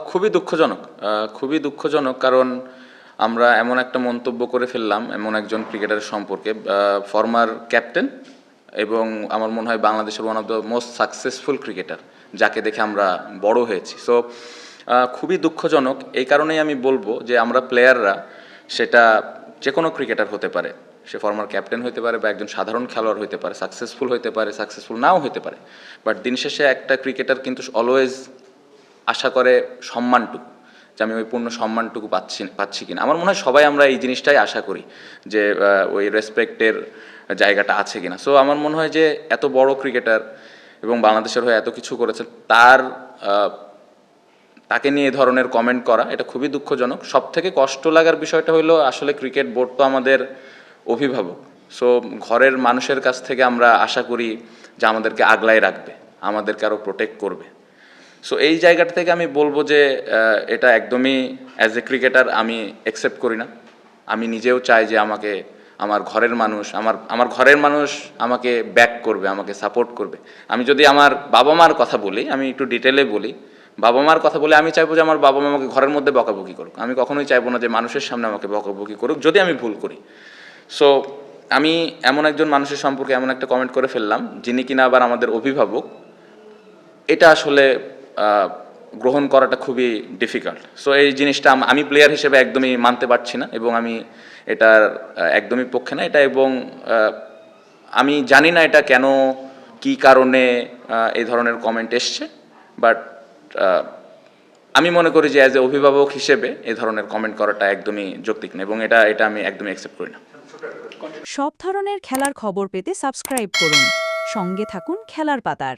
খুবই দুঃখজনক। খুবই দুঃখজনক কারণ আমরা এমন একটা মন্তব্য করে ফেললাম এমন একজন ক্রিকেটারের সম্পর্কে, ফরমার ক্যাপ্টেন এবং আমার মনে হয় বাংলাদেশের one of the most successful cricketer, যাকে দেখে আমরা বড় হয়েছি। সো খুবই দুঃখজনক। এই কারণেই আমি বলবো যে আমরা প্লেয়াররা, সেটা যে কোনো ক্রিকেটার হতে পারে, সে ফর্মার ক্যাপ্টেন হতে পারে বা একজন সাধারণ খেলোয়াড় হতে পারে, সাকসেসফুল হতে পারে, সাকসেসফুল নাও হতে পারে, বাট দিন শেষে একটা ক্রিকেটার কিন্তু অলওয়েজ আশা করে সম্মানটুকু, যে আমি ওই পূর্ণ সম্মানটুকু পাচ্ছি কিনা। আমার মনে হয় সবাই আমরা এই জিনিসটাই আশা করি, যে ওই রেসপেক্টের জায়গাটা আছে কিনা। সো আমার মনে হয় যে এত বড় ক্রিকেটার এবং বাংলাদেশের হয়ে এত কিছু করেছে, তাকে নিয়ে এ ধরনের কমেন্ট করা এটা খুবই দুঃখজনক। সব থেকে কষ্ট লাগার বিষয়টা হলো আসলে ক্রিকেট বোর্ড তো আমাদের অভিভাবক। সো ঘরের মানুষের কাছ থেকে আমরা আশা করি যে আমাদেরকে আগলায় রাখবে, আমাদেরকে আরও প্রোটেক্ট করবে। সো এই জায়গাটা থেকে আমি বলবো যে এটা একদমই অ্যাজ এ ক্রিকেটার আমি অ্যাকসেপ্ট করি না। আমি নিজেও চাই যে আমাকে আমার ঘরের মানুষ, আমার ঘরের মানুষ আমাকে ব্যাক করবে, আমাকে সাপোর্ট করবে। আমি যদি আমার বাবা মার কথা বলি, আমি একটু ডিটেলে বলি, বাবা মার কথা বলে আমি চাইবো যে আমার বাবা মা আমাকে ঘরের মধ্যে বকাবকি করুক। আমি কখনোই চাইবো না যে মানুষের সামনে আমাকে বকাবকি করুক যদি আমি ভুল করি। সো আমি এমন একজন মানুষের সম্পর্কে এমন একটা কমেন্ট করে ফেললাম যিনি কিনা আবার আমাদের অভিভাবক। এটা আসলে গ্রহণ করাটা খুবই ডিফিকাল্ট। সো এই জিনিসটা আমি প্লেয়ার হিসেবে একদমই মানতে পারছি না এবং আমি এটার একদমই পক্ষে না এটা। এবং আমি জানি না এটা কেন, কি কারণে এই ধরনের কমেন্ট এসছে, বাট আমি মনে করি যে অ্যাজ এ অভিভাবক হিসেবে এই ধরনের কমেন্ট করাটা একদমই যৌক্তিক না এবং এটা আমি একদমই অ্যাকসেপ্ট করি না। সব ধরনের খেলার খবর পেতে সাবস্ক্রাইব করুন। সঙ্গে থাকুন খেলার পাতার।